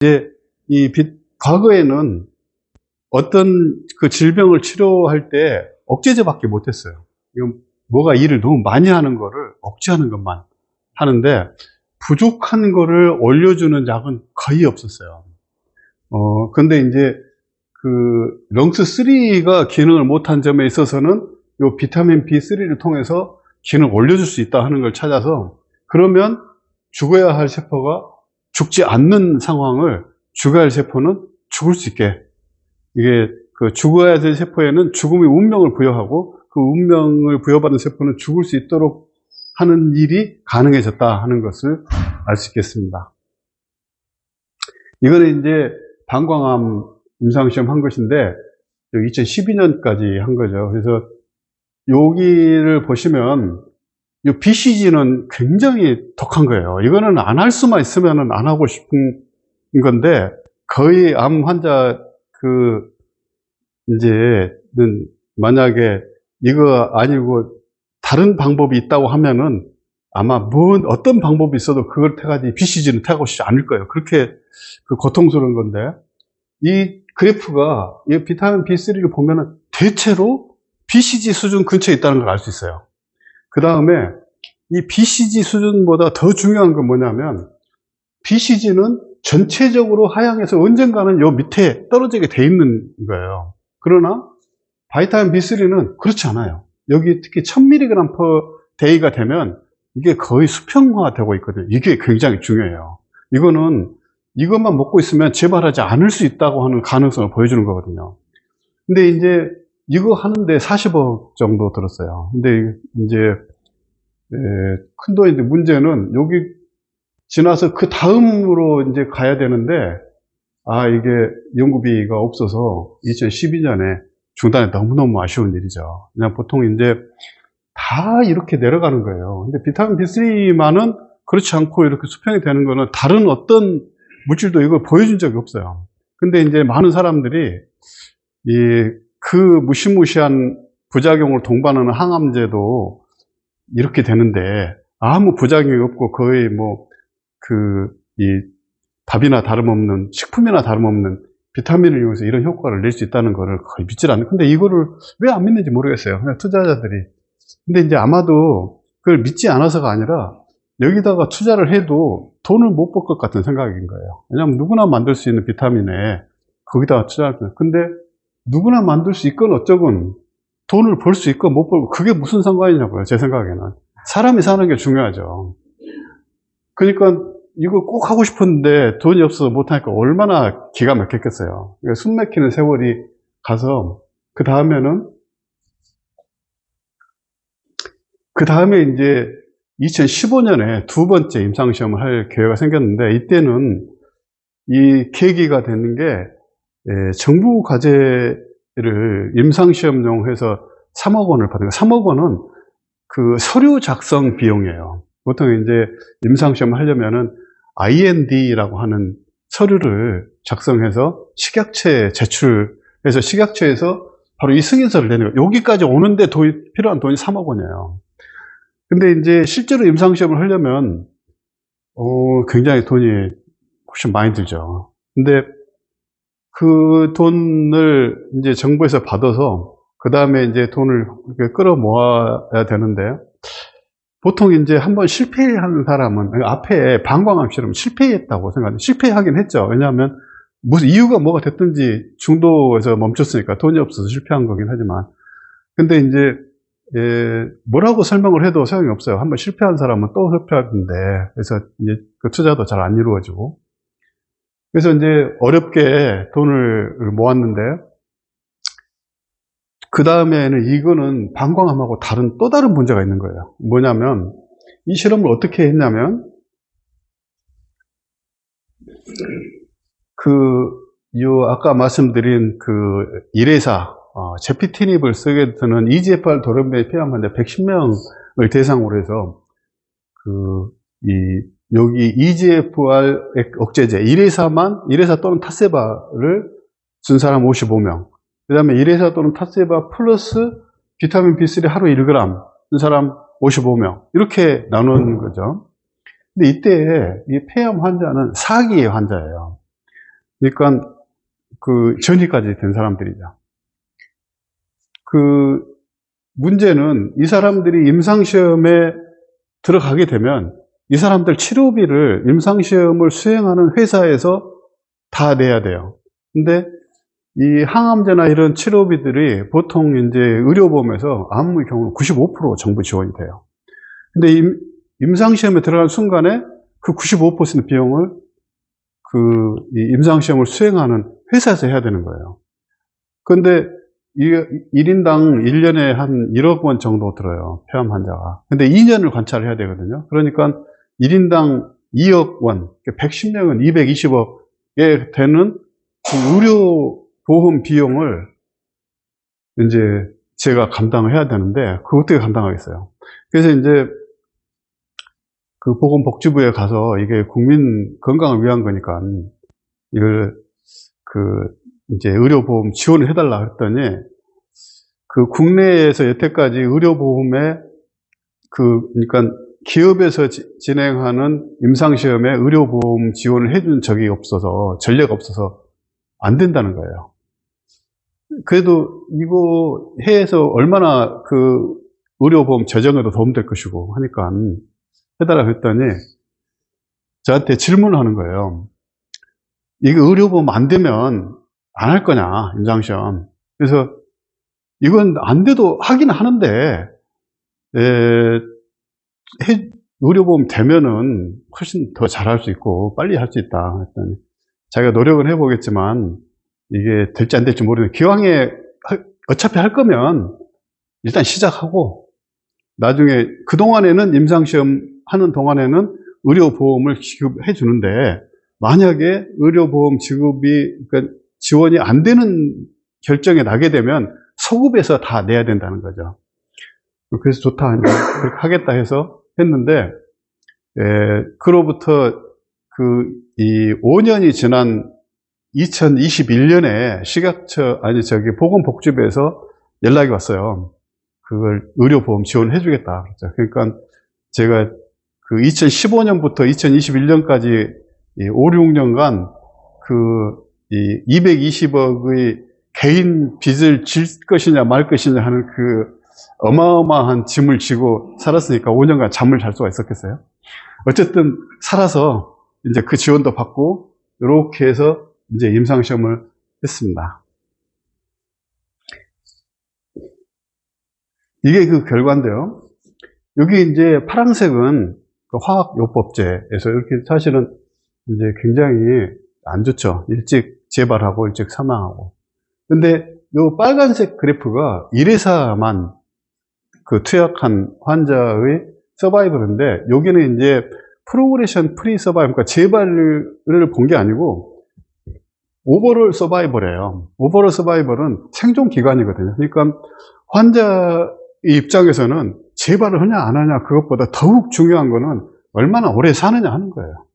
이제 과거에는 어떤 그 질병을 치료할 때 억제제밖에 못했어요. 이건 뭐가 일을 너무 많이 하는 거를 억제하는 것만 하는데 부족한 거를 올려주는 약은 거의 없었어요. 근데 이제 그 렁스3가 기능을 못한 점에 있어서는 요 비타민 B3를 통해서 기능을 올려줄 수 있다 하는 걸 찾아서, 그러면 죽어야 할 세포가 죽지 않는 상황을 죽어야 할 세포는 죽을 수 있게, 이게 그 죽어야 될 세포에는 죽음의 운명을 부여하고 그 운명을 부여받은 세포는 죽을 수 있도록 하는 일이 가능해졌다 하는 것을 알 수 있겠습니다. 이거는 이제 방광암 임상시험 한 것인데 2012년까지 한 거죠. 그래서 여기를 보시면 이 BCG는 굉장히 독한 거예요. 이거는 안 할 수만 있으면 안 하고 싶은 건데, 거의 암 환자 이제는 만약에 이거 아니고 다른 방법이 있다고 하면은 아마 어떤 방법이 있어도 그걸 택하지 BCG는 택하고 싶지 않을 거예요. 그렇게 고통스러운 건데, 이 그래프가 이 비타민 B3를 보면은 대체로 BCG 수준 근처에 있다는 걸 알 수 있어요. 그 다음에 이 BCG 수준보다 더 중요한 건 뭐냐면, BCG는 전체적으로 하향해서 언젠가는 요 밑에 떨어지게 돼 있는 거예요. 그러나 비타민 B3는 그렇지 않아요. 여기 특히 1000mg/day가 되면 이게 거의 수평화되고 있거든요. 이게 굉장히 중요해요. 이것만 먹고 있으면 재발하지 않을 수 있다고 하는 가능성을 보여주는 거거든요. 근데 이제 이거 하는데 40억 정도 들었어요. 근데 이제 큰 돈인데, 문제는 여기 지나서 그 다음으로 이제 가야 되는데, 이게 연구비가 없어서 2012년에 중단이 너무너무 아쉬운 일이죠. 그냥 보통 이제 다 이렇게 내려가는 거예요. 근데 비타민 B3만은 그렇지 않고 이렇게 수평이 되는 거는 다른 어떤 물질도 이걸 보여준 적이 없어요. 근데 이제 많은 사람들이 그 무시무시한 부작용을 동반하는 항암제도 이렇게 되는데 아무 부작용이 없고 거의 밥이나 다름없는, 식품이나 다름없는 비타민을 이용해서 이런 효과를 낼 수 있다는 거를 거의 믿질 않는. 근데 이거를 왜 안 믿는지 모르겠어요. 그냥 투자자들이. 근데 이제 아마도 그걸 믿지 않아서가 아니라 여기다가 투자를 해도 돈을 못 벌 것 같은 생각인 거예요. 왜냐하면 누구나 만들 수 있는 비타민에 거기다가 투자할 거예요. 근데 누구나 만들 수 있건 어쩌건 돈을 벌 수 있건 못 벌고 그게 무슨 상관이냐고요. 제 생각에는. 사람이 사는 게 중요하죠. 그러니까 이거 꼭 하고 싶었는데 돈이 없어서 못하니까 얼마나 기가 막혔겠어요. 그러니까 숨 막히는 세월이 가서 그 다음에 이제 2015년에 두 번째 임상시험을 할 기회가 생겼는데, 이때는 이 계기가 되는 게 정부 과제를 임상시험용 해서 3억 원을 받은 거예요. 3억 원은 그 서류 작성 비용이에요. 보통 이제 임상시험을 하려면은 IND라고 하는 서류를 작성해서 식약처에 제출해서 식약처에서 바로 이 승인서를 내는 거예요. 여기까지 오는데 필요한 돈이 3억 원이에요. 근데 이제 실제로 임상시험을 하려면 굉장히 돈이 훨씬 많이 들죠. 근데 그 돈을 이제 정부에서 받아서 그 다음에 이제 돈을 이렇게 끌어 모아야 되는데, 보통 이제 한번 실패하는 사람은 앞에 방광암 실험 실패했다고 생각해요. 실패하긴 했죠. 왜냐하면 무슨 이유가 뭐가 됐든지 중도에서 멈췄으니까, 돈이 없어서 실패한 거긴 하지만. 근데 이제 뭐라고 설명을 해도 소용이 없어요. 한번 실패한 사람은 또 실패하는데, 그래서 이제 그 투자도 잘 안 이루어지고. 그래서 이제 어렵게 돈을 모았는데, 그 다음에는 이거는 방광암하고 또 다른 문제가 있는 거예요. 뭐냐면, 이 실험을 어떻게 했냐면, 아까 말씀드린 일회사, 제피티닙을 쓰게 되는 EGFR 돌연변이 폐암 환자 110명을 대상으로 해서, 여기 EGFR 억제제, 일회사 또는 타세바를 쓴 사람 55명, 그 다음에 일회사 또는 타세바 플러스 비타민 B3 하루 1g 쓴 사람 55명, 이렇게 나누는 거죠. 근데 이때 이 폐암 환자는 4기 환자예요. 그러니까 그 전이까지 된 사람들이죠. 그 문제는 이 사람들이 임상시험에 들어가게 되면 이 사람들 치료비를 임상시험을 수행하는 회사에서 다 내야 돼요. 근데 이 항암제나 이런 치료비들이 보통 이제 의료보험에서 암의 경우는 95% 정부 지원이 돼요. 근데 임상시험에 들어가는 순간에 그 95% 비용을 이 임상시험을 수행하는 회사에서 해야 되는 거예요. 그런데 1인당 1년에 한 1억 원 정도 들어요. 폐암 환자가. 근데 2년을 관찰을 해야 되거든요. 그러니까 1인당 2억 원, 110명은 220억에 되는 그 의료보험 비용을 이제 제가 감당을 해야 되는데, 그걸 어떻게 감당하겠어요? 그래서 이제 그 보건복지부에 가서 이게 국민 건강을 위한 거니까 이걸 이제 의료보험 지원을 해달라 했더니, 그 국내에서 여태까지 의료보험에 그러니까 기업에서 진행하는 임상시험에 의료보험 지원을 해준 적이 없어서, 전례가 없어서 안 된다는 거예요. 그래도 이거 해서 얼마나 그 의료보험 재정에도 도움될 것이고 하니까 해달라고 했더니 저한테 질문을 하는 거예요. 이거 의료보험 안 되면 안 할 거냐, 임상시험. 그래서 이건 안 돼도 하긴 하는데, 의료보험 되면은 훨씬 더 잘할 수 있고 빨리 할 수 있다 했더니, 자기가 노력은 해보겠지만 이게 될지 안 될지 모르는데, 기왕에 어차피 할 거면 일단 시작하고, 나중에 그동안에는 임상시험 하는 동안에는 의료보험을 지급해 주는데, 만약에 의료보험 지급이, 그러니까 지원이 안 되는 결정에 나게 되면 소급해서 다 내야 된다는 거죠. 그래서 좋다, 그렇게 하겠다 해서 했는데, 그로부터 이 5년이 지난 2021년에 보건복지부에서 연락이 왔어요. 그걸 의료보험 지원해 주겠다. 그러니까 제가 그 2015년부터 2021년까지 5, 6년간 이 220억의 개인 빚을 질 것이냐 말 것이냐 하는 그 어마어마한 짐을 지고 살았으니까 5년간 잠을 잘 수가 있었겠어요? 어쨌든 살아서 이제 그 지원도 받고 이렇게 해서 이제 임상시험을 했습니다. 이게 그 결과인데요. 여기 이제 파란색은 그 화학요법제에서 이렇게 사실은 이제 굉장히 안 좋죠. 일찍 재발하고 일찍 사망하고. 근데 요 빨간색 그래프가 1회사만 그 투약한 환자의 서바이벌인데, 여기는 이제 프로그레션 프리 서바이벌, 그러니까 재발을 본 게 아니고 오버롤 서바이벌이에요. 오버롤 서바이벌은 생존 기간이거든요. 그러니까 환자 입장에서는 재발을 하냐 안 하냐 그것보다 더욱 중요한 거는 얼마나 오래 사느냐 하는 거예요.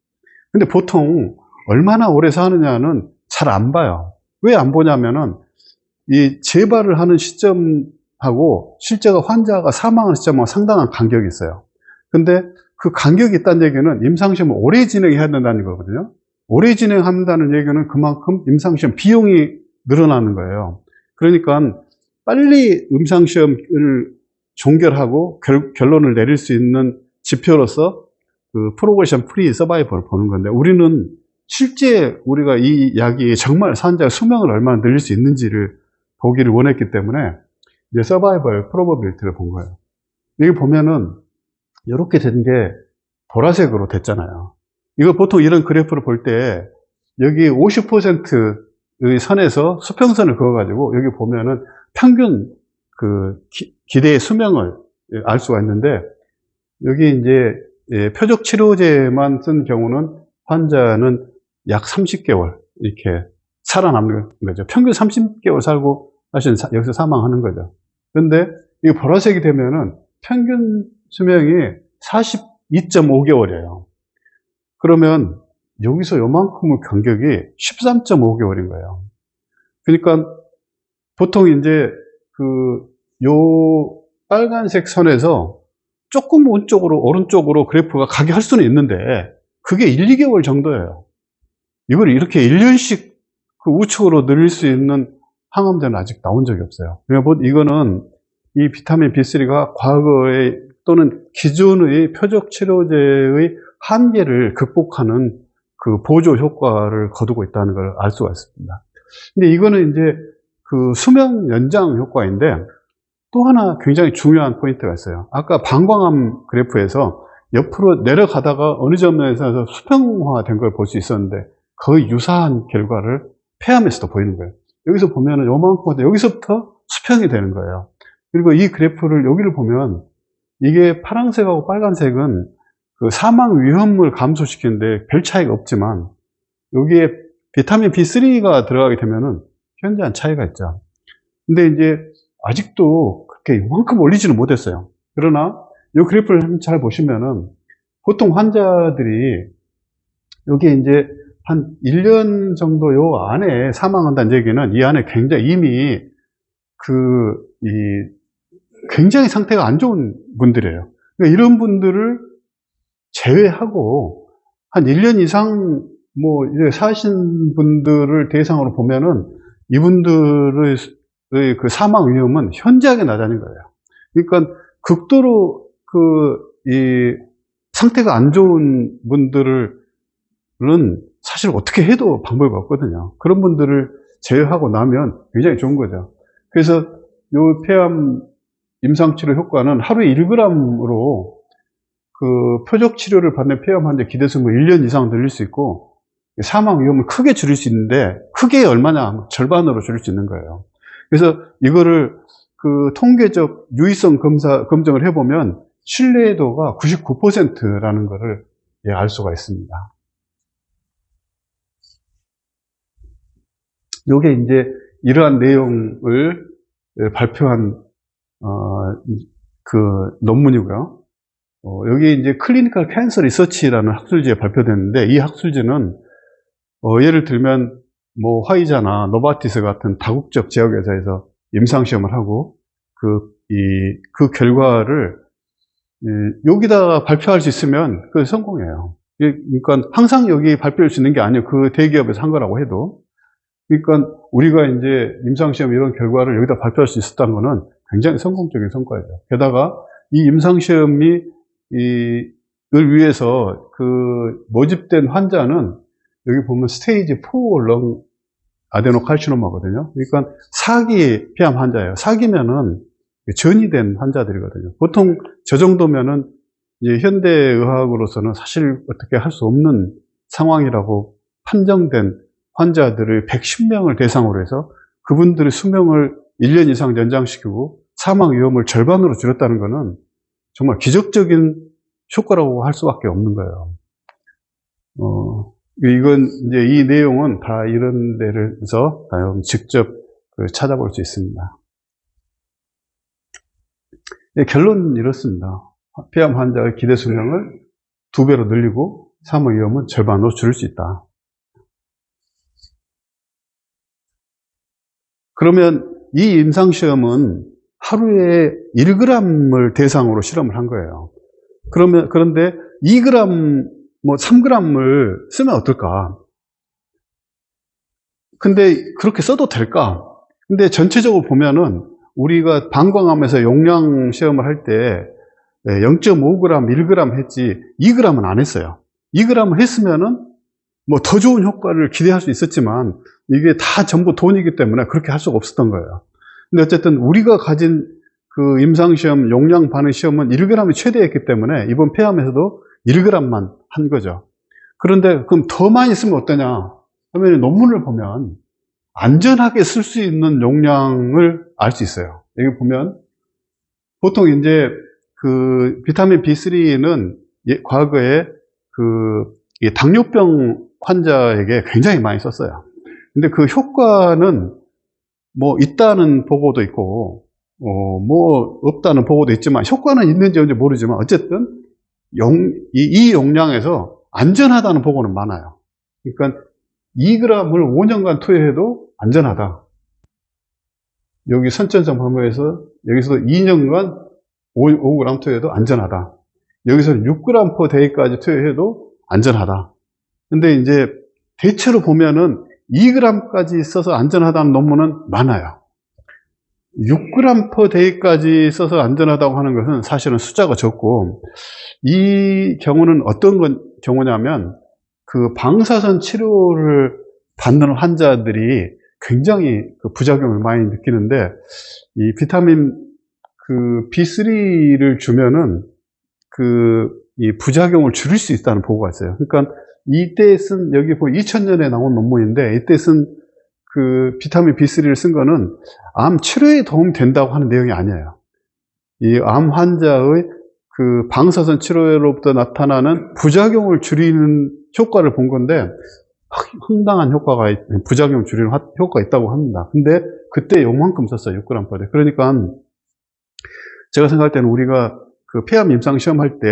근데 보통 얼마나 오래 사느냐는 잘 안 봐요. 왜 안 보냐면은 이 재발을 하는 시점하고 실제가 환자가 사망하는 시점하고 상당한 간격이 있어요. 근데 그 간격이 있다는 얘기는 임상시험을 오래 진행해야 된다는 거거든요. 오래 진행한다는 얘기는 그만큼 임상시험 비용이 늘어나는 거예요. 그러니까 빨리 임상시험을 종결하고 결론을 내릴 수 있는 지표로서 그 프로그레션 프리 서바이벌을 보는 건데, 우리는 실제 우리가 이 약이 정말 환자의 수명을 얼마나 늘릴 수 있는지를 보기를 원했기 때문에 이제 서바이벌 프로버빌리티를 본 거예요. 여기 보면은 이렇게 된 게 보라색으로 됐잖아요. 이거 보통 이런 그래프를 볼 때 여기 50%의 선에서 수평선을 그어가지고 여기 보면은 평균 그 기대의 수명을 알 수가 있는데, 여기 이제 표적 치료제만 쓴 경우는 환자는 약 30개월 이렇게 살아남는 거죠. 평균 30개월 살고 사실 여기서 사망하는 거죠. 그런데 이 보라색이 되면은 평균 수명이 42.5개월이에요. 그러면 여기서 요만큼의 간격이 13.5개월인 거예요. 그러니까 보통 이제 요 빨간색 선에서 조금 오른쪽으로 그래프가 가게 할 수는 있는데 그게 1, 2개월 정도예요. 이걸 이렇게 1년씩 그 우측으로 늘릴 수 있는 항암제는 아직 나온 적이 없어요. 그러니까 이거는 이 비타민 B3가 과거의 또는 기존의 표적 치료제의 한계를 극복하는 그 보조 효과를 거두고 있다는 걸 알 수가 있습니다. 근데 이거는 이제 그 수명 연장 효과인데 또 하나 굉장히 중요한 포인트가 있어요. 아까 방광암 그래프에서 옆으로 내려가다가 어느 점에서 수평화된 걸 볼 수 있었는데 거의 유사한 결과를 폐암에서도 보이는 거예요. 여기서 보면은 요만큼 여기서부터 수평이 되는 거예요. 그리고 이 그래프를 여기를 보면 이게 파란색하고 빨간색은 그 사망 위험을 감소시키는데 별 차이가 없지만 여기에 비타민 B3가 들어가게 되면은 현저한 차이가 있죠. 근데 이제 아직도 그렇게 이만큼 올리지는 못했어요. 그러나 이 그래프를 잘 보시면은 보통 환자들이 여기 이제 한 1년 정도 요 안에 사망한다는 얘기는 이 안에 굉장히 이미 굉장히 상태가 안 좋은 분들이에요. 그러니까 이런 분들을 제외하고 한 1년 이상 뭐 이제 사신 분들을 대상으로 보면은 이분들의 그 사망 위험은 현저하게 낮아진 거예요. 그러니까 극도로 이 상태가 안 좋은 분들은 사실 어떻게 해도 방법이 없거든요. 그런 분들을 제외하고 나면 굉장히 좋은 거죠. 그래서 요 폐암 임상치료 효과는 하루에 1g으로 그 표적 치료를 받는 폐암 환자 기대수명을 1년 이상 늘릴 수 있고 사망 위험을 크게 줄일 수 있는데 크게 얼마냐? 절반으로 줄일 수 있는 거예요. 그래서 이거를 그 통계적 유의성 검증을 해보면 신뢰도가 99%라는 것을 알 수가 있습니다. 요게 이제 이러한 내용을 발표한 그 논문이고요. 여기 이제 클리니컬 캔서 리서치라는 학술지에 발표됐는데 이 학술지는 예를 들면 뭐 화이자나 노바티스 같은 다국적 제약회사에서 임상시험을 하고 그 결과를 여기다가 발표할 수 있으면 그 성공이에요. 그러니까 항상 여기 발표할 수 있는 게 아니에요. 그 대기업에서 한 거라고 해도. 그러니까 우리가 이제 임상시험 이런 결과를 여기다 발표할 수 있었다는 거는 굉장히 성공적인 성과예요. 게다가 이 임상시험이 을 위해서 모집된 환자는 여기 보면 스테이지 4 렁 아데노칼시노마거든요. 그러니까 4기 폐암 환자예요. 4기면은 전이 된 환자들이거든요. 보통 저 정도면은 이제 현대의학으로서는 사실 어떻게 할 수 없는 상황이라고 판정된 환자들을 110명을 대상으로 해서 그분들의 수명을 1년 이상 연장시키고 사망 위험을 절반으로 줄였다는 것은 정말 기적적인 효과라고 할 수밖에 없는 거예요. 이건 이제 이 내용은 다 이런 데서 직접 찾아볼 수 있습니다. 결론은 이렇습니다. 폐암 환자의 기대 수명을 2배로 늘리고 사망 위험은 절반으로 줄일 수 있다. 그러면 이 임상시험은 하루에 1g을 대상으로 실험을 한 거예요. 그런데 2g, 뭐 3g을 쓰면 어떨까? 근데 그렇게 써도 될까? 근데 전체적으로 보면은 우리가 방광암에서 용량 시험을 할 때 0.5g, 1g 했지 2g은 안 했어요. 2g을 했으면은 뭐 더 좋은 효과를 기대할 수 있었지만 이게 다 전부 돈이기 때문에 그렇게 할 수가 없었던 거예요. 근데 어쨌든 우리가 가진 그 임상시험 용량 반응 시험은 1g이 최대였기 때문에 이번 폐암에서도 1g만 한 거죠. 그런데 그럼 더 많이 쓰면 어떠냐 하면 논문을 보면 안전하게 쓸 수 있는 용량을 알 수 있어요. 여기 보면 보통 이제 그 비타민 B3는 과거에 당뇨병 환자에게 굉장히 많이 썼어요. 근데 그 효과는 뭐 있다는 보고도 있고 뭐 없다는 보고도 있지만 효과는 있는지 없는지 모르지만 어쨌든 이 용량에서 안전하다는 보고는 많아요. 그러니까 2g을 5년간 투여해도 안전하다. 여기 선천성 방법에서 여기서도 2년간 5g 투여해도 안전하다. 여기서 6g per day까지 투여해도 안전하다. 근데 이제 대체로 보면은 2g까지 써서 안전하다는 논문은 많아요. 6g/day까지 써서 안전하다고 하는 것은 사실은 숫자가 적고, 이 경우는 어떤 경우냐면 그 방사선 치료를 받는 환자들이 굉장히 그 부작용을 많이 느끼는데, 이 비타민 그 B3를 주면은 이 부작용을 줄일 수 있다는 보고가 있어요. 그러니까 이때 쓴, 여기 보면 2000년에 나온 논문인데, 이때 쓴 그 비타민 B3를 쓴 거는 암 치료에 도움이 된다고 하는 내용이 아니에요. 이 암 환자의 그 방사선 치료로부터 나타나는 부작용을 줄이는 효과를 본 건데, 황당한 효과가, 부작용 줄이는 효과가 있다고 합니다. 근데 그때 요만큼 썼어요. 6g/day. 그러니까 제가 생각할 때는 우리가 그 폐암 임상 시험할 때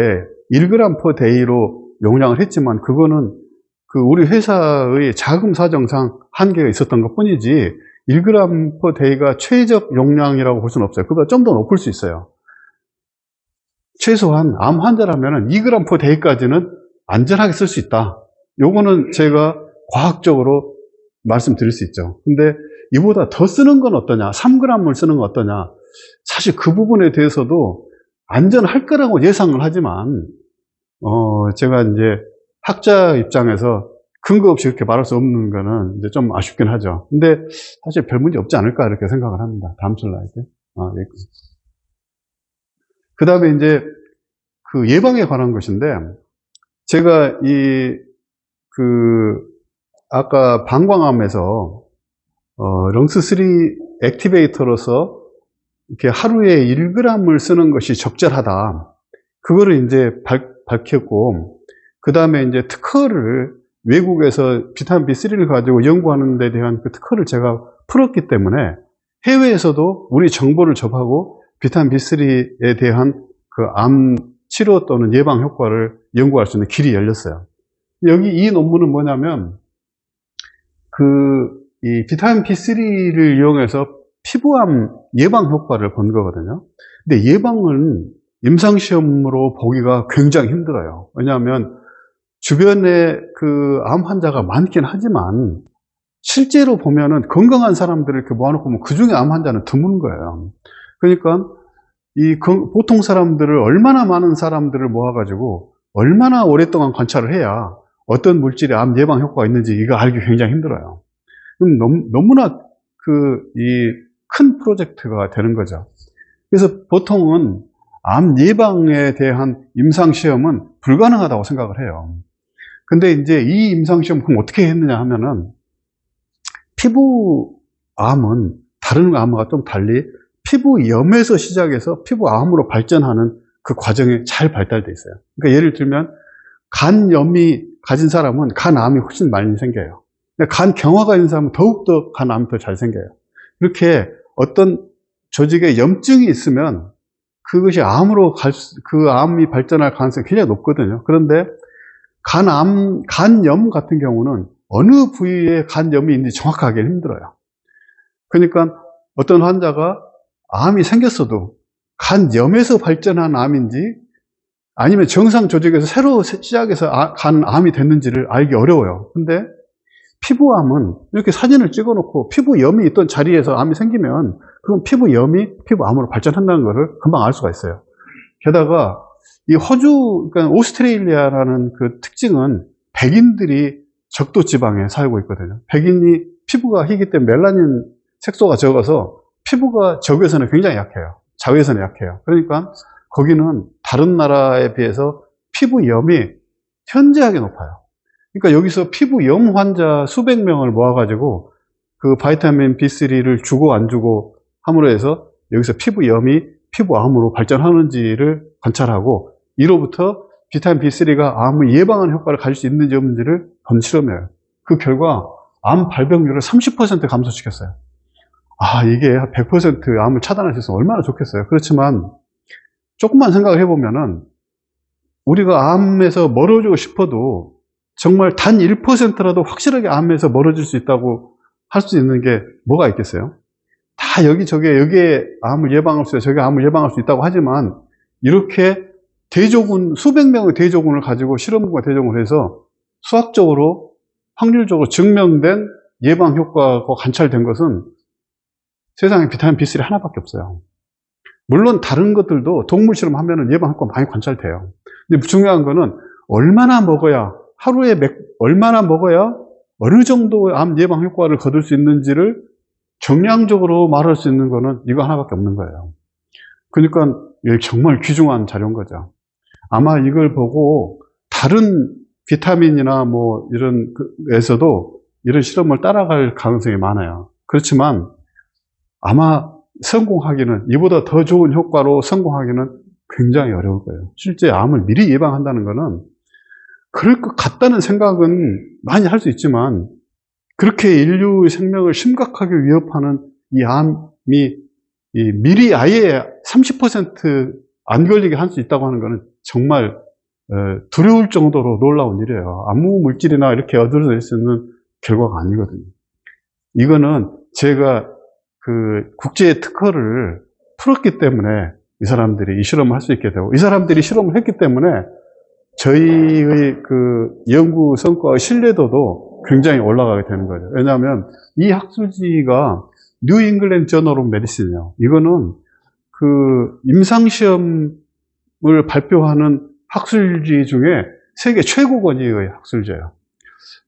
1g/day로 용량을 했지만, 그거는 그 우리 회사의 자금 사정상 한계가 있었던 것 뿐이지 1g/day가 최적 용량이라고 볼 수는 없어요. 그보다 좀 더 높을 수 있어요. 최소한 암 환자라면 2g/day까지는 안전하게 쓸 수 있다. 요거는 제가 과학적으로 말씀드릴 수 있죠. 근데 이보다 더 쓰는 건 어떠냐, 3g을 쓰는 건 어떠냐. 사실 그 부분에 대해서도 안전할 거라고 예상을 하지만, 제가 이제 학자 입장에서 근거 없이 이렇게 말할 수 없는 거는 이제 좀 아쉽긴 하죠. 근데 사실 별 문제 없지 않을까 이렇게 생각을 합니다. 다음 슬라이드. 그 다음에 이제 그 예방에 관한 것인데, 제가 아까 방광암에서 렁스3 액티베이터로서 이렇게 하루에 1g을 쓰는 것이 적절하다. 그거를 이제 밝혔고, 그 다음에 이제 특허를, 외국에서 비타민 B3를 가지고 연구하는 데 대한 그 특허를 제가 풀었기 때문에 해외에서도 우리 정보를 접하고 비타민 B3에 대한 그 암 치료 또는 예방 효과를 연구할 수 있는 길이 열렸어요. 여기 이 논문은 뭐냐면, 이 비타민 B3를 이용해서 피부암 예방 효과를 본 거거든요. 근데 예방은 임상시험으로 보기가 굉장히 힘들어요. 왜냐하면 주변에 그 암 환자가 많긴 하지만 실제로 보면은 건강한 사람들을 이렇게 모아놓고 보면 그 중에 암 환자는 드문 거예요. 그러니까 보통 사람들을, 얼마나 많은 사람들을 모아가지고 얼마나 오랫동안 관찰을 해야 어떤 물질이 암 예방 효과가 있는지 이거 알기 굉장히 힘들어요. 그럼 너무나 큰 프로젝트가 되는 거죠. 그래서 보통은 암 예방에 대한 임상시험은 불가능하다고 생각을 해요. 근데 이제 이 임상시험 그럼 어떻게 했느냐 하면은, 피부암은 다른 암과 좀 달리 피부염에서 시작해서 피부암으로 발전하는 그 과정이 잘 발달되어 있어요. 그러니까 예를 들면 간염이 가진 사람은 간암이 훨씬 많이 생겨요. 간경화가 있는 사람은 더욱더 간암이 더 잘 생겨요. 이렇게 어떤 조직에 염증이 있으면 그것이 그 암이 발전할 가능성이 굉장히 높거든요. 그런데 간염 같은 경우는 어느 부위에 간염이 있는지 정확하게 힘들어요. 그러니까 어떤 환자가 암이 생겼어도 간염에서 발전한 암인지 아니면 정상 조직에서 새로 시작해서 간암이 됐는지를 알기 어려워요. 근데 피부암은 이렇게 사진을 찍어 놓고 피부염이 있던 자리에서 암이 생기면 그건 피부염이 피부암으로 발전한다는 것을 금방 알 수가 있어요. 게다가 이 그러니까 오스트레일리아라는 그 특징은 백인들이 적도 지방에 살고 있거든요. 백인이 피부가 희기 때문에 멜라닌 색소가 적어서 피부가 적외선에 굉장히 약해요. 자외선에 약해요. 그러니까 거기는 다른 나라에 비해서 피부염이 현저하게 높아요. 그러니까 여기서 피부염 환자 수백 명을 모아가지고 그 바이타민 B3를 주고 안 주고 함으로 해서 여기서 피부염이 피부암으로 발전하는지를 관찰하고, 이로부터 비타민 B3가 암을 예방하는 효과를 가질 수 있는지 없는지를 본 실험이에요. 그 결과 암 발병률을 30% 감소시켰어요. 이게 100% 암을 차단할 수 있으면 얼마나 좋겠어요. 그렇지만 조금만 생각을 해보면은, 우리가 암에서 멀어지고 싶어도 정말 단 1%라도 확실하게 암에서 멀어질 수 있다고 할 수 있는 게 뭐가 있겠어요? 다 여기에 암을 예방할 수 있어요. 저게 암을 예방할 수 있다고 하지만, 이렇게 수백 명의 대조군을 가지고 실험과 대조군을 해서 수학적으로 확률적으로 증명된 예방 효과가 관찰된 것은 세상에 비타민 B3 하나밖에 없어요. 물론 다른 것들도 동물 실험하면 예방 효과 많이 관찰돼요. 근데 중요한 거는 얼마나 먹어야, 하루에 얼마나 먹어야 어느 정도의 암 예방 효과를 거둘 수 있는지를 정량적으로 말할 수 있는 거는 이거 하나밖에 없는 거예요. 그러니까 이게 정말 귀중한 자료인 거죠. 아마 이걸 보고 다른 비타민이나 뭐 이런 에서도 이런 실험을 따라갈 가능성이 많아요. 그렇지만 아마 성공하기는, 이보다 더 좋은 효과로 성공하기는 굉장히 어려울 거예요. 실제 암을 미리 예방한다는 거는 그럴 것 같다는 생각은 많이 할 수 있지만, 그렇게 인류의 생명을 심각하게 위협하는 이 암이 미리 아예 30% 안 걸리게 할 수 있다고 하는 것은 정말 두려울 정도로 놀라운 일이에요. 아무 물질이나 이렇게 얻어낼 수 있는 결과가 아니거든요. 이거는 제가 그 국제 특허를 풀었기 때문에 이 사람들이 이 실험을 할 수 있게 되고, 이 사람들이 실험을 했기 때문에 저희의 그 연구 성과의 신뢰도도 굉장히 올라가게 되는 거죠. 왜냐하면 이 학술지가 뉴 잉글랜드 저널 오브 메디슨이에요. 이거는 그 임상시험을 발표하는 학술지 중에 세계 최고 권위의 학술지예요.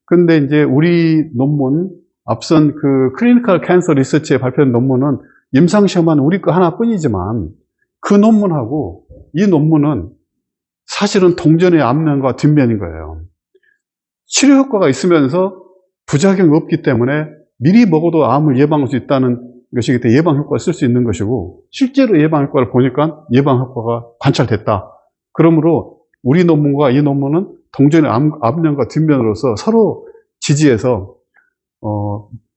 근데 이제 우리 논문, 앞선 그 클리니컬 캔서 리서치에 발표한 논문은 임상시험한 우리 거 하나뿐이지만, 그 논문하고 이 논문은 사실은 동전의 앞면과 뒷면인 거예요. 치료 효과가 있으면서 부작용이 없기 때문에 미리 먹어도 암을 예방할 수 있다는 것이기 때문에 예방 효과를 쓸 수 있는 것이고, 실제로 예방 효과를 보니까 예방 효과가 관찰됐다. 그러므로 우리 논문과 이 논문은 동전의 앞면과 뒷면으로서 서로 지지해서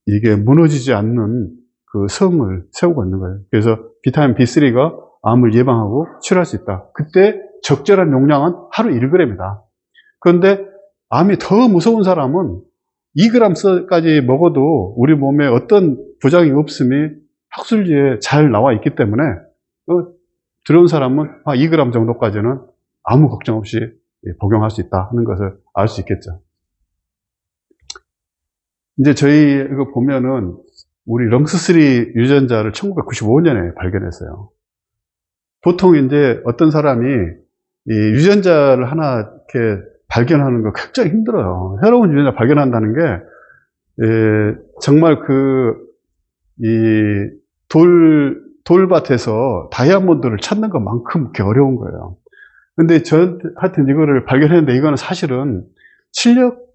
이게 무너지지 않는 그 성을 세우고 있는 거예요. 그래서 비타민 B3가 암을 예방하고 치료할 수 있다. 그때 적절한 용량은 하루 1g이다. 그런데 암이 더 무서운 사람은 2g까지 먹어도 우리 몸에 어떤 부작용이 없음이 학술지에 잘 나와 있기 때문에 들어온 사람은 2g 정도까지는 아무 걱정 없이 복용할 수 있다 하는 것을 알 수 있겠죠. 이제 저희 이거 보면은 우리 렁스3 유전자를 1995년에 발견했어요. 보통 이제 어떤 사람이 이 유전자를 하나 이렇게 발견하는 거 굉장히 힘들어요. 새로운 유전자 발견한다는 게 정말 돌밭에서 다이아몬드를 찾는 것만큼 그렇게 어려운 거예요. 근데 하여튼 이거를 발견했는데, 이거는 사실은 실력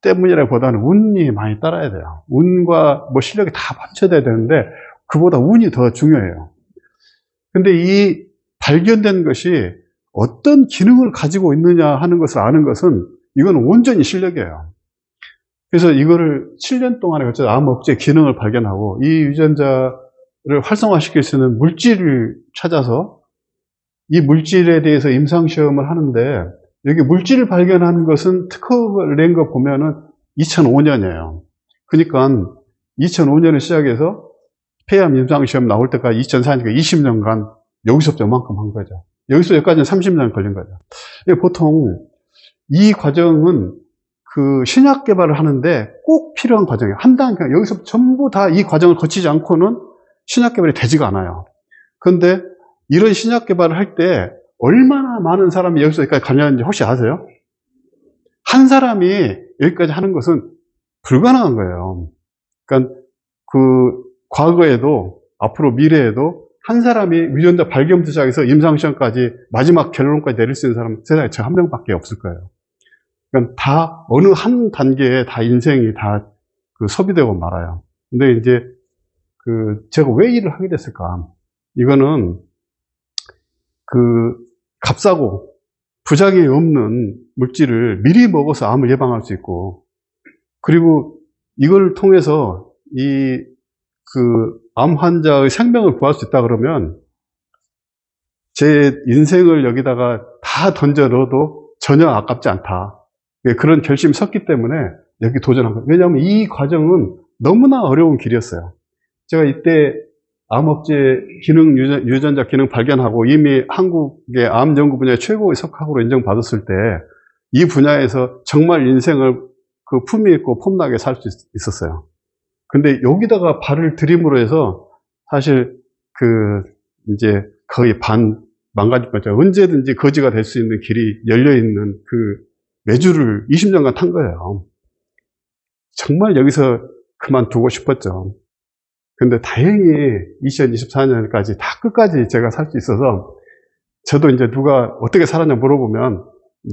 때문이라기보다는 운이 많이 따라야 돼요. 운과 뭐 실력이 다 합쳐져야 되는데 그보다 운이 더 중요해요. 근데 이 발견된 것이 어떤 기능을 가지고 있느냐 하는 것을 아는 것은, 이건 온전히 실력이에요. 그래서 이거를 7년 동안에 걸쳐서 암 억제 기능을 발견하고, 이 유전자를 활성화시킬 수 있는 물질을 찾아서 이 물질에 대해서 임상시험을 하는데, 여기 물질을 발견한 것은 특허를 낸 거 보면은 2005년이에요. 그러니까 2005년에 시작해서 폐암 임상시험 나올 때까지 2004년까지 20년간 여기서부터 이만큼 한 거죠. 여기서 여기까지는 30년 걸린 거죠. 보통 이 과정은 그 신약 개발을 하는데 꼭 필요한 과정이에요. 한 단계, 여기서 전부 다 이 과정을 거치지 않고는 신약 개발이 되지가 않아요. 그런데 이런 신약 개발을 할 때 얼마나 많은 사람이 여기서 여기까지 가려는지 혹시 아세요? 한 사람이 여기까지 하는 것은 불가능한 거예요. 그러니까 그 과거에도 앞으로 미래에도 한 사람이 유전자 발견부터 시작해서 임상시험까지 마지막 결론까지 내릴 수 있는 사람은 세상에 저 한 명밖에 없을 거예요. 그러니까 다 어느 한 단계에 다 인생이 다 그 소비되고 말아요. 근데 이제 제가 왜 일을 하게 됐을까? 이거는 값싸고 부작용이 없는 물질을 미리 먹어서 암을 예방할 수 있고, 그리고 이걸 통해서 암 환자의 생명을 구할 수 있다 그러면 제 인생을 여기다가 다 던져 넣어도 전혀 아깝지 않다. 그런 결심이 섰기 때문에 여기 도전한 거예요. 왜냐하면 이 과정은 너무나 어려운 길이었어요. 제가 이때 암 억제 기능, 유전자 기능 발견하고 이미 한국의 암 연구 분야의 최고의 석학으로 인정받았을 때, 이 분야에서 정말 인생을 그 품위 있고 폼나게 살 수 있었어요. 근데 여기다가 발을 들임으로 해서 사실 이제 거의 망가질 뻔했죠. 언제든지 거지가 될 수 있는 길이 열려있는 그 매주를 20년간 탄 거예요. 정말 여기서 그만두고 싶었죠. 근데 다행히 2024년까지 다 끝까지 제가 살 수 있어서 저도 이제 누가 어떻게 살았냐 물어보면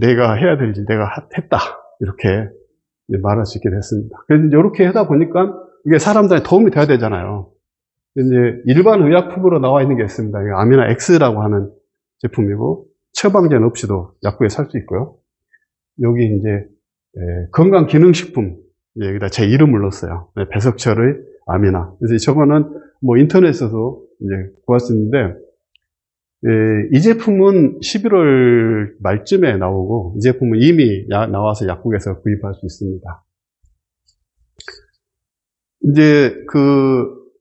내가 해야 될 일 내가 했다. 이렇게 말할 수 있게 됐습니다. 그래서 이렇게 하다 보니까 이게 사람들한테 도움이 돼야 되잖아요. 이제 일반 의약품으로 나와 있는 게 있습니다. 아미나 X라고 하는 제품이고 처방전 없이도 약국에 살 수 있고요. 여기 이제 건강기능식품 여기다 제 이름을 넣었어요. 배석철의 아미나. 그래서 저거는 뭐 인터넷에서도 이제 구할 수 있는데 이 제품은 11월 말쯤에 나오고 이 제품은 이미 나와서 약국에서 구입할 수 있습니다. 이제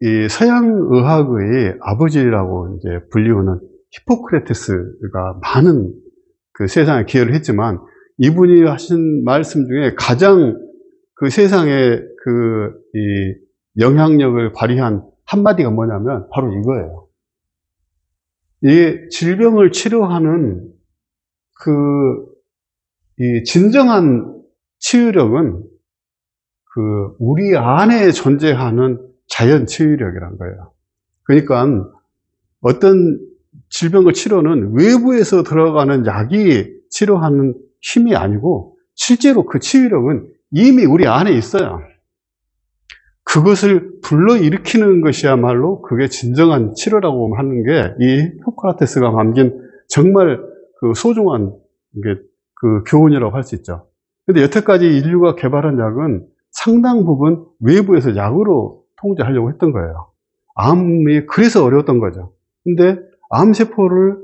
이 서양 의학의 아버지라고 이제 불리우는 히포크라테스가 많은 그 세상에 기여를 했지만 이분이 하신 말씀 중에 가장 그 세상에 이 영향력을 발휘한 한마디가 뭐냐면 바로 이거예요. 이 질병을 치료하는 이 진정한 치유력은 우리 안에 존재하는 자연 치유력이란 거예요. 그러니까 어떤 질병을 치료는 외부에서 들어가는 약이 치료하는 힘이 아니고 실제로 그 치유력은 이미 우리 안에 있어요. 그것을 불러일으키는 것이야말로 그게 진정한 치료라고 하는 게 이 히포크라테스가 남긴 정말 소중한 교훈이라고 할 수 있죠. 근데 여태까지 인류가 개발한 약은 상당 부분 외부에서 약으로 통제하려고 했던 거예요. 암이 그래서 어려웠던 거죠. 근데 암세포를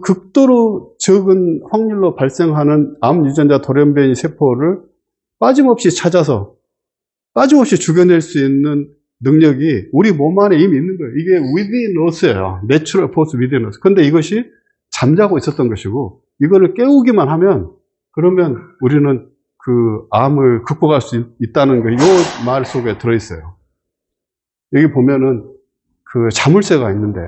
극도로 적은 확률로 발생하는 암 유전자 돌연변이 세포를 빠짐없이 찾아서 빠짐없이 죽여낼 수 있는 능력이 우리 몸 안에 이미 있는 거예요. 이게 within us예요. Natural force within us. 근데 이것이 잠자고 있었던 것이고 이거를 깨우기만 하면 그러면 우리는 암을 극복할 수 있다는 거, 이 말 속에 들어있어요. 여기 보면은 자물쇠가 있는데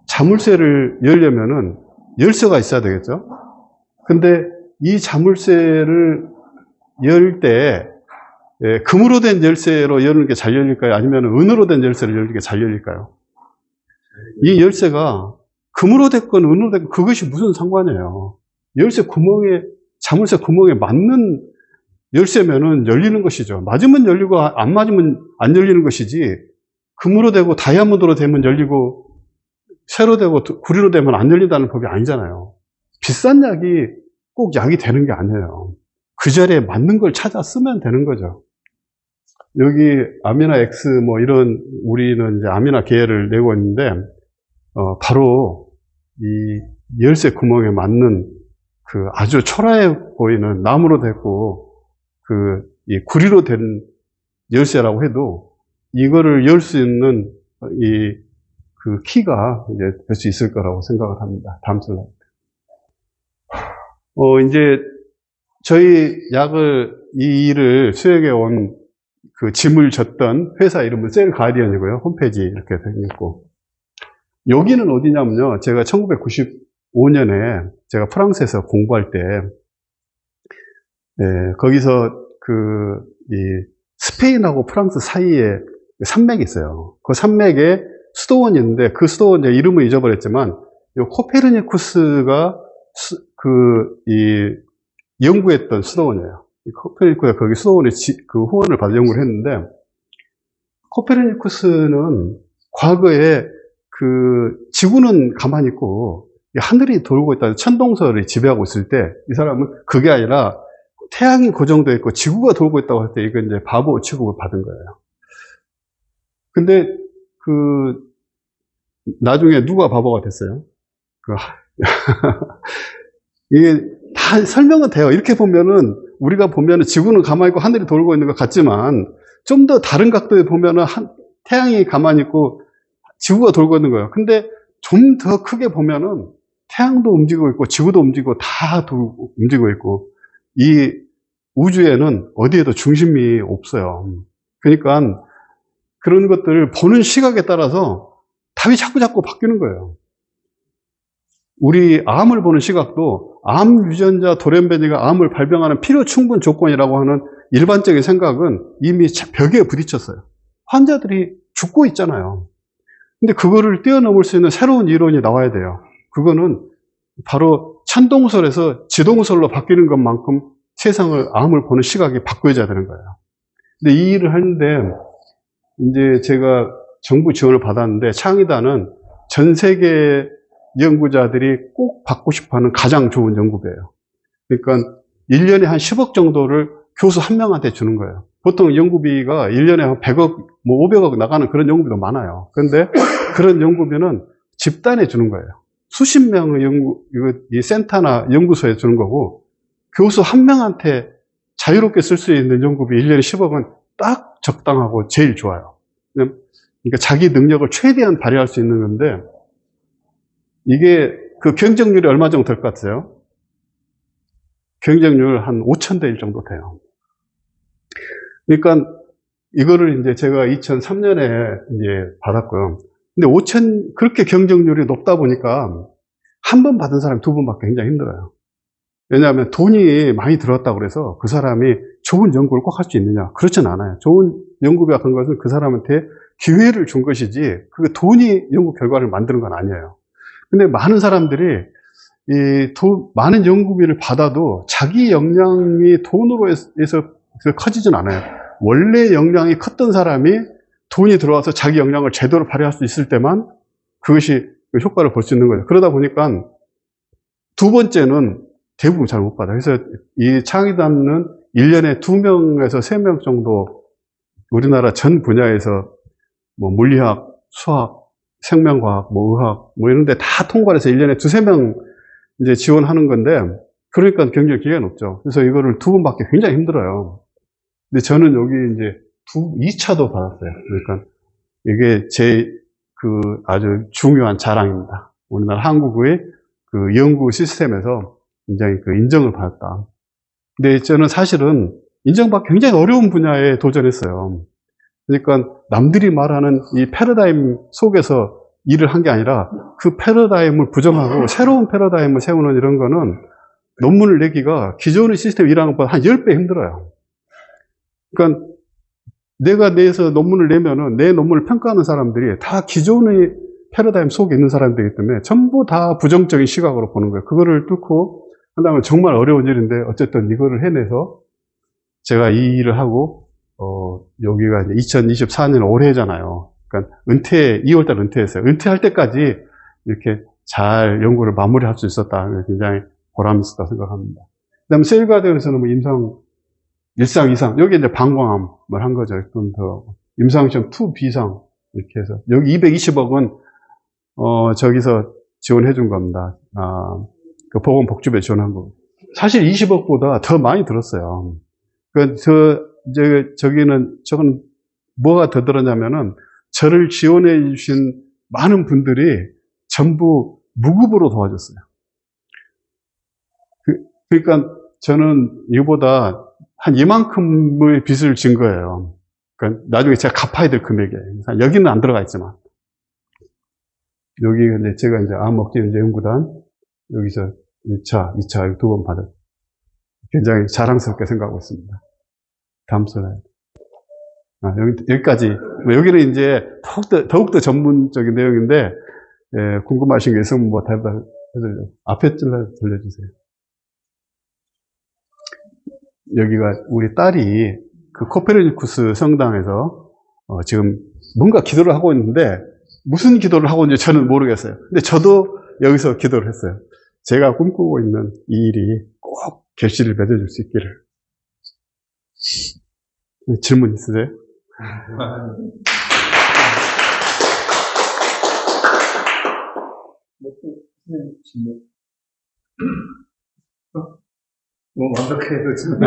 자물쇠를 열려면은 열쇠가 있어야 되겠죠? 근데 이 자물쇠를 열 때 금으로 된 열쇠로 여는 게 잘 열릴까요? 아니면 은으로 된 열쇠로 열는 게 잘 열릴까요? 이 열쇠가 금으로 됐건 은으로 됐건 그것이 무슨 상관이에요? 자물쇠 구멍에 맞는 열쇠면은 열리는 것이죠. 맞으면 열리고 안 맞으면 안 열리는 것이지 금으로 되고 다이아몬드로 되면 열리고 쇠로 되고 구리로 되면 안 열린다는 법이 아니잖아요. 비싼 약이 꼭 약이 되는 게 아니에요. 그 자리에 맞는 걸 찾아 쓰면 되는 거죠. 여기 아미나 X 우리는 이제 아미나 계열을 내고 있는데 바로 이 열쇠 구멍에 맞는 아주 초라해 보이는 나무로 됐고 이 구리로 된 열쇠라고 해도 이거를 열 수 있는 키가 이제 될 수 있을 거라고 생각을 합니다. 다음 슬라이드. 이제 저희 이 일을 수행해 온 짐을 졌던 회사 이름은 셀 가디언이고요. 홈페이지 이렇게 생겼고. 여기는 어디냐면요. 제가 1995년에 제가 프랑스에서 공부할 때, 거기서 스페인하고 프랑스 사이에 산맥이 있어요. 그 산맥에 수도원이 있는데 그 수도원 이름을 잊어버렸지만, 요 코페르니쿠스가 연구했던 수도원이에요. 코페르니쿠스가 거기 수도원에 후원을 받아 연구를 했는데, 코페르니쿠스는 과거에 지구는 가만히 있고 하늘이 돌고 있다는 천동설을 지배하고 있을 때 이 사람은 그게 아니라 태양이 고정되어 있고 지구가 돌고 있다고 할 때 이건 이제 바보 취급을 받은 거예요. 근데 나중에 누가 바보가 됐어요? 이게 다 설명은 돼요. 이렇게 보면은 우리가 보면은 지구는 가만히 있고 하늘이 돌고 있는 것 같지만 좀 더 다른 각도에 보면은 태양이 가만히 있고 지구가 돌고 있는 거예요. 근데 좀 더 크게 보면은 태양도 움직이고 있고 지구도 움직이고 다 움직이고 있고 이 우주에는 어디에도 중심이 없어요. 그러니까 그런 것들을 보는 시각에 따라서 답이 자꾸 바뀌는 거예요. 우리 암을 보는 시각도 암 유전자 돌연변이가 암을 발병하는 필요 충분 조건이라고 하는 일반적인 생각은 이미 벽에 부딪혔어요. 환자들이 죽고 있잖아요. 근데 그거를 뛰어넘을 수 있는 새로운 이론이 나와야 돼요. 그거는 바로 찬동설에서 지동설로 바뀌는 것만큼 세상을, 암을 보는 시각이 바뀌어져야 되는 거예요. 근데 이 일을 하는데 이제 제가 정부 지원을 받았는데 창의단은 전 세계 연구자들이 꼭 받고 싶어 하는 가장 좋은 연구비예요. 그러니까 1년에 한 10억 정도를 교수 한 명한테 주는 거예요. 보통 연구비가 1년에 한 100억, 뭐 500억 나가는 그런 연구비도 많아요. 그런데 그런 연구비는 집단에 주는 거예요. 수십 명의 이 센터나 연구소에 주는 거고, 교수 한 명한테 자유롭게 쓸 수 있는 연구비 1년에 10억은 딱 적당하고 제일 좋아요. 그러니까 자기 능력을 최대한 발휘할 수 있는 건데, 이게 그 경쟁률이 얼마 정도 될 것 같아요? 경쟁률 한 5,000대 1 정도 돼요. 그러니까 이거를 이제 제가 2003년에 이제 받았고요. 근데 5,000, 그렇게 경쟁률이 높다 보니까 한 번 받은 사람이 두 번 받기 굉장히 힘들어요. 왜냐하면 돈이 많이 들었다고 그래서 그 사람이 좋은 연구를 꼭 할 수 있느냐? 그렇진 않아요. 좋은 연구비가 한 것은 그 사람한테 기회를 준 것이지, 그게 돈이 연구 결과를 만드는 건 아니에요. 근데 많은 사람들이 많은 연구비를 받아도 자기 역량이 돈으로 해서 커지진 않아요. 원래 역량이 컸던 사람이 돈이 들어와서 자기 역량을 제대로 발휘할 수 있을 때만 그것이 효과를 볼 수 있는 거예요. 그러다 보니까 두 번째는 대부분 잘 못 받아요. 그래서 이 창의단은 1년에 2명에서 3명 정도 우리나라 전 분야에서 뭐 물리학, 수학, 생명과학, 뭐 의학, 뭐 이런 데 다 통과를 해서 1년에 2~3명 이제 지원하는 건데, 그러니까 경쟁 기회가 높죠. 그래서 이거를 두 번 받기 굉장히 힘들어요. 근데 저는 여기 이제 2차도 받았어요. 그러니까 이게 아주 중요한 자랑입니다. 우리나라 한국의 그 연구 시스템에서 굉장히 그 인정을 받았다. 근데 저는 사실은 인정받기 굉장히 어려운 분야에 도전했어요. 그러니까 남들이 말하는 이 패러다임 속에서 일을 한 게 아니라 그 패러다임을 부정하고 새로운 패러다임을 세우는 이런 거는 논문을 내기가 기존의 시스템 일하는 것보다 한 10배 힘들어요. 그러니까 내가 내서 논문을 내면은 내 논문을 평가하는 사람들이 다 기존의 패러다임 속에 있는 사람들이기 때문에 전부 다 부정적인 시각으로 보는 거예요. 그거를 뚫고 한다면 정말 어려운 일인데 어쨌든 이거를 해내서 제가 이 일을 하고 여기가 이제 2024년 올해잖아요. 그러니까 2월달 은퇴했어요. 은퇴할 때까지 이렇게 잘 연구를 마무리할 수 있었다. 굉장히 보람 있었다 생각합니다. 그 다음에 셀가드에서는 뭐 임상 1상, 2상, 여기 이제 방광암을 한 거죠. 좀 더 임상시험 2, B상 이렇게 해서 여기 220억은 저기서 지원해 준 겁니다. 그 보건복지부에 지원한 거. 사실 20억보다 더 많이 들었어요. 저건 뭐가 더 들었냐면은 저를 지원해 주신 많은 분들이 전부 무급으로 도와줬어요. 그러니까 저는 이보다 한 이만큼의 빚을 진 거예요. 그러니까 나중에 제가 갚아야 될 금액이에요. 여기는 안 들어가 있지만. 여기 제가 이제 암억제연구단 여기서 1차, 2차 두 번 받았어요. 굉장히 자랑스럽게 생각하고 있습니다. 다음 슬라이드. 여기까지. 여기는 이제 더욱더 전문적인 내용인데, 궁금하신 게 있으면 뭐 대답해드려요. 앞에 슬라이드 돌려주세요. 여기가 우리 딸이 그 코페르니쿠스 성당에서 지금 뭔가 기도를 하고 있는데, 무슨 기도를 하고 있는지 저는 모르겠어요. 근데 저도 여기서 기도를 했어요. 제가 꿈꾸고 있는 이 일이 꼭 결실을 맺어줄 수 있기를. 질문 있으세요? 너무 완벽해서 지금.